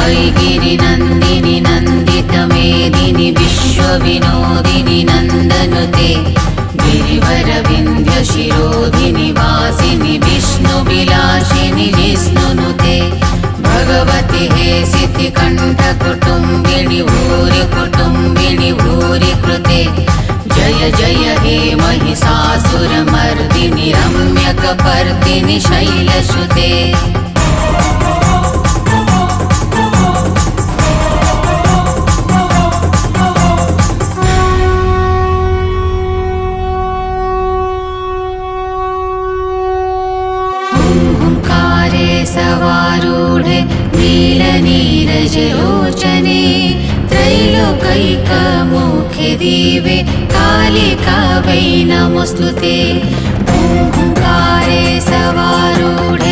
ऐगिरिनन्दिनि नन्दितमेदिनि विश्वविनोदिनि नन्दनुते गिरिवरविन्ध्यशिरोधिनि वासिनि विष्णुविलासिनि विष्णुनुते भगवति हे सिद्धिकण्ठकुटुम्बिनि भूरि कुटुम्बिनि भूरि कृते जय जय हे महिषासुरमर्दिनि रम्यकपर्दिनि शैलसुते सवारूढे नीलनीरजलोचने त्रैलोकैकमुखे दिवे कालिका वै नमोऽस्तुते ओंकारे सवारूढे